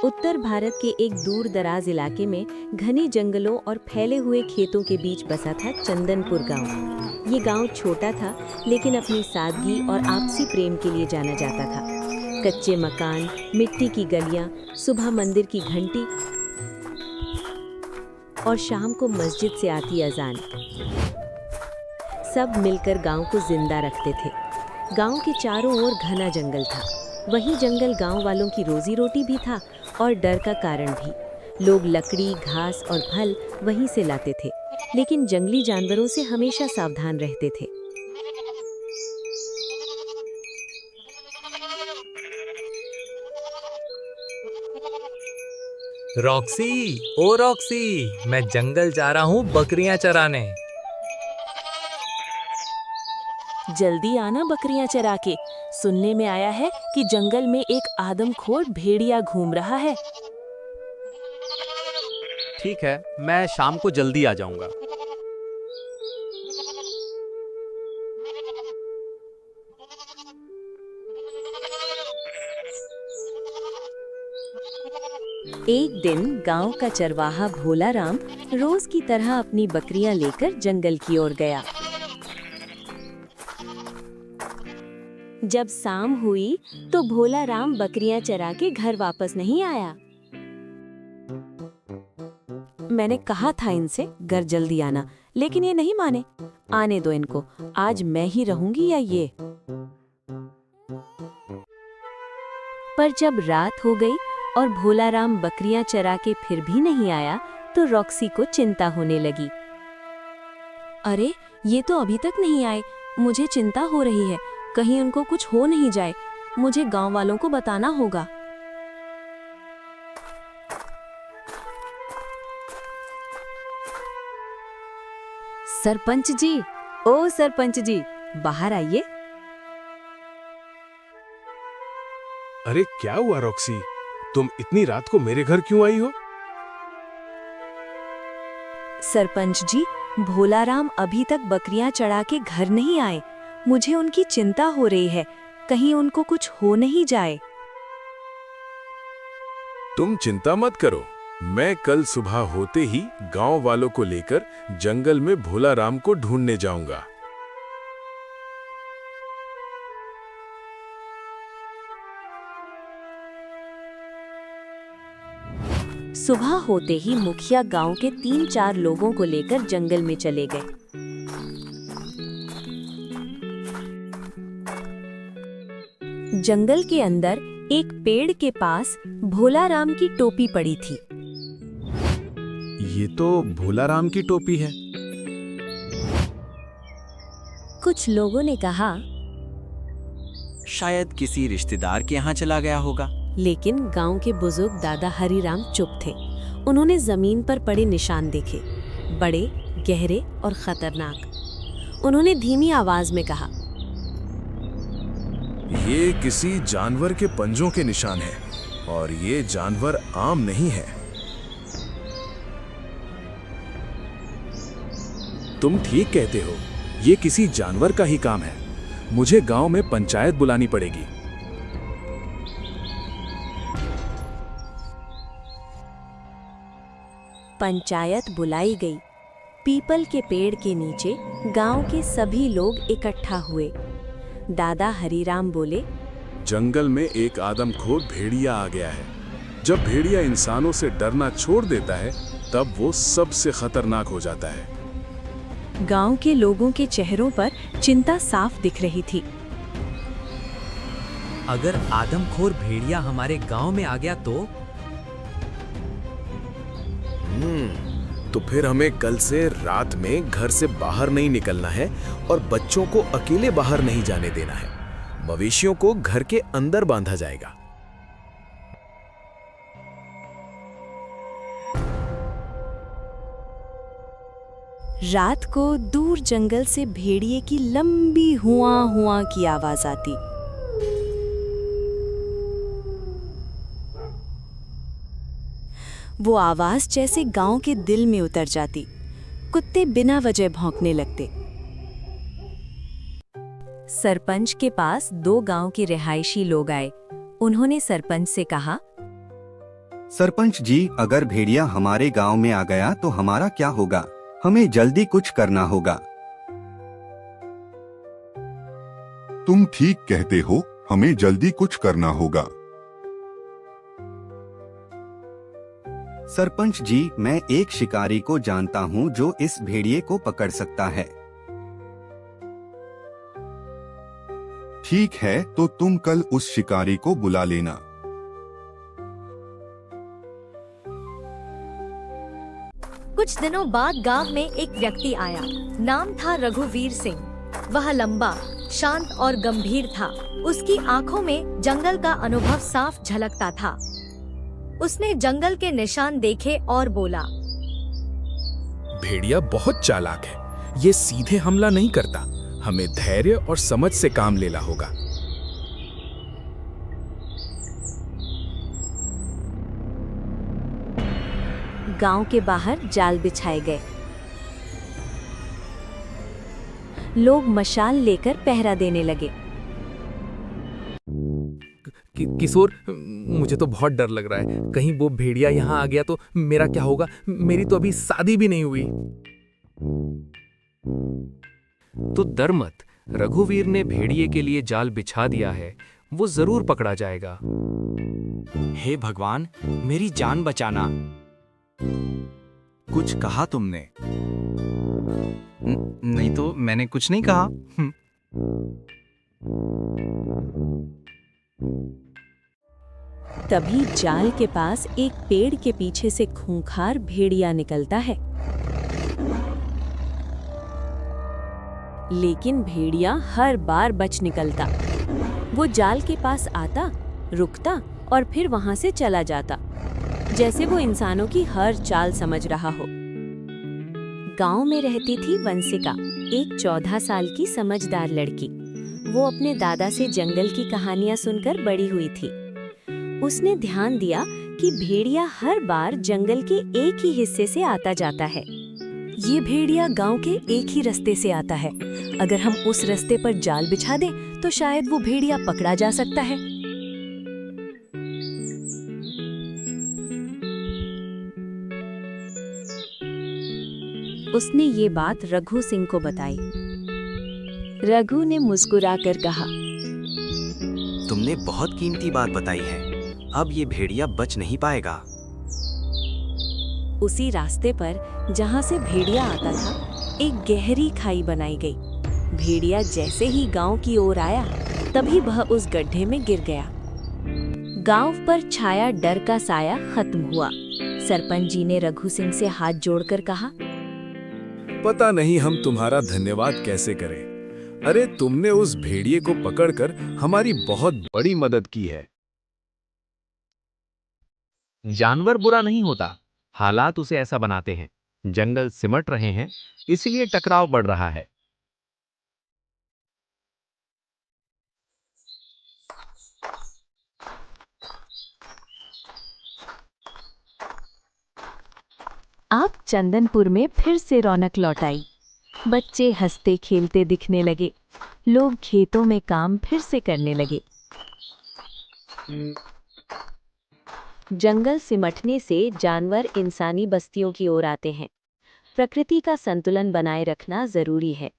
उत्तर भारत के एक दूर दराज इलाके में घने जंगलों और फैले हुए खेतों के बीच बसा था चंदनपुर गांव। ये गांव छोटा था, लेकिन अपनी सादगी और आपसी प्रेम के लिए जाना जाता था। कच्चे मकान, मिट्टी की गलियां, सुबह मंदिर की घंटी और शाम को मस्जिद से आती अजान, सब मिलकर गांव को जिंदा रखते थे। गांव के चारों ओर घना जंगल था। वही जंगल गांव वालों की रोजी रोटी भी था और डर का कारण भी। लोग लकड़ी, घास और फल वहीं से लाते थे, लेकिन जंगली जानवरों से हमेशा सावधान रहते थे। रॉक्सी, ओ रॉक्सी, मैं जंगल जा रहा हूँ बकरियां चराने। जल्दी आना बकरियां चरा के। सुनने में आया है कि जंगल में एक आदमखोर भेड़िया घूम रहा है। ठीक है, मैं शाम को जल्दी आ जाऊंगा। एक दिन गांव का चरवाहा भोला राम रोज की तरह अपनी बकरियां लेकर जंगल की ओर गया। जब शाम हुई तो भोला राम बकरियां चरा के घर वापस नहीं आया। मैंने कहा था इनसे घर जल्दी आना, लेकिन ये नहीं माने। आने दो इनको, आज मैं ही रहूंगी या ये। पर जब रात हो गई और भोला राम बकरियां चरा के फिर भी नहीं आया, तो रॉक्सी को चिंता होने लगी। अरे, ये तो अभी तक नहीं आए। मुझे चिंता हो रही है, कहीं उनको कुछ हो नहीं जाए। मुझे गांव वालों को बताना होगा। सरपंच जी, ओ सरपंच जी, बाहर आइए। अरे क्या हुआ रॉक्सी, तुम इतनी रात को मेरे घर क्यों आई हो? सरपंच जी, भोला राम अभी तक बकरियां चढ़ा के घर नहीं आए। मुझे उनकी चिंता हो रही है, कहीं उनको कुछ हो नहीं जाए। तुम चिंता मत करो, मैं कल सुबह होते ही गांव वालों को लेकर जंगल में भोला राम को ढूंढने जाऊंगा। सुबह होते ही मुखिया गांव के 3-4 लोगों को लेकर जंगल में चले गए। जंगल के अंदर एक पेड़ के पास भोला राम की टोपी पड़ी थी। ये तो भोला राम की टोपी है। कुछ लोगों ने कहा, शायद किसी रिश्तेदार के यहाँ चला गया होगा। लेकिन गांव के बुजुर्ग दादा हरिराम चुप थे। उन्होंने जमीन पर पड़े निशान देखे, बड़े, गहरे और खतरनाक। उन्होंने धीमी आवाज में कहा, ये किसी जानवर के पंजों के निशान हैं और ये जानवर आम नहीं है। तुम ठीक कहते हो, ये किसी जानवर का ही काम है। मुझे गांव में पंचायत बुलानी पड़ेगी। पंचायत बुलाई गई। पीपल के पेड़ के नीचे गांव के सभी लोग इकट्ठा हुए। दादा हरिराम बोले, जंगल में एक आदमखोर भेड़िया आ गया है। जब भेड़िया इंसानों से डरना छोड़ देता है, तब वो सबसे खतरनाक हो जाता है। गांव के लोगों के चेहरों पर चिंता साफ दिख रही थी। अगर आदमखोर भेड़िया हमारे गांव में आ गया तो फिर हमें कल से रात में घर से बाहर नहीं निकलना है और बच्चों को अकेले बाहर नहीं जाने देना है। मवेशियों को घर के अंदर बांधा जाएगा। रात को दूर जंगल से भेड़िए की लंबी हुआ हुआ की आवाज आती। वो आवाज जैसे गांव के दिल में उतर जाती। कुत्ते बिना वजह भौंकने लगते। सरपंच के पास 2 गांव के रिहायशी लोग आए। उन्होंने सरपंच से कहा, सरपंच जी, अगर भेड़िया हमारे गांव में आ गया तो हमारा क्या होगा? हमें जल्दी कुछ करना होगा। तुम ठीक कहते हो, हमें जल्दी कुछ करना होगा। सरपंच जी, मैं एक शिकारी को जानता हूँ जो इस भेड़िए को पकड़ सकता है। ठीक है, तो तुम कल उस शिकारी को बुला लेना। कुछ दिनों बाद गांव में एक व्यक्ति आया। नाम था रघुवीर सिंह। वह लंबा, शांत और गंभीर था। उसकी आंखों में जंगल का अनुभव साफ झलकता था। उसने जंगल के निशान देखे और बोला, भेड़िया बहुत चालाक है। ये सीधे हमला नहीं करता। हमें धैर्य और समझ से काम लेना होगा। गांव के बाहर जाल बिछाए गए। लोग मशाल लेकर पहरा देने लगे। किशोर, मुझे तो बहुत डर लग रहा है। कहीं वो भेड़िया यहाँ आ गया तो मेरा क्या होगा? मेरी तो अभी शादी भी नहीं हुई। तो डर मत, रघुवीर ने भेड़िए के लिए जाल बिछा दिया है। वो जरूर पकड़ा जाएगा। हे भगवान, मेरी जान बचाना। कुछ कहा तुमने? नहीं तो मैंने कुछ नहीं कहा। तभी जाल के पास एक पेड़ के पीछे से खूंखार भेड़िया निकलता है। लेकिन भेड़िया हर बार बच निकलता। वो जाल के पास आता, रुकता और फिर वहां से चला जाता, जैसे वो इंसानों की हर चाल समझ रहा हो। गांव में रहती थी वंशिका, एक 14 साल की समझदार लड़की। वो अपने दादा से जंगल की कहानियां सुनकर बड़ी हुई थी। उसने ध्यान दिया कि भेड़िया हर बार जंगल के एक ही हिस्से से आता जाता है। ये भेड़िया गांव के एक ही रास्ते से आता है। अगर हम उस रास्ते पर जाल बिछा दें तो शायद वो भेड़िया पकड़ा जा सकता है। उसने ये बात रघु सिंह को बताई। रघु ने मुस्कुराकर कहा, तुमने बहुत कीमती बात बताई है। अब ये भेड़िया बच नहीं पाएगा। उसी रास्ते पर जहां से भेड़िया आता था, एक गहरी खाई बनाई गई। भेड़िया जैसे ही गांव की ओर आया, तभी वह उस गड्ढे में गिर गया। गांव पर छाया डर का साया खत्म हुआ। सरपंच जी ने रघु सिंह से हाथ जोड़कर कहा, पता नहीं हम तुम्हारा धन्यवाद कैसे करें। अरे, तुमने उस भेड़िए को पकड़कर हमारी बहुत बड़ी मदद की है। जानवर बुरा नहीं होता, हालात उसे ऐसा बनाते हैं। जंगल सिमट रहे हैं, इसलिए टकराव बढ़ रहा है। अब चंदनपुर में फिर से रौनक लौट आई। बच्चे हंसते खेलते दिखने लगे। लोग खेतों में काम फिर से करने लगे। जंगल सिमटने से जानवर इंसानी बस्तियों की ओर आते हैं। प्रकृति का संतुलन बनाए रखना जरूरी है।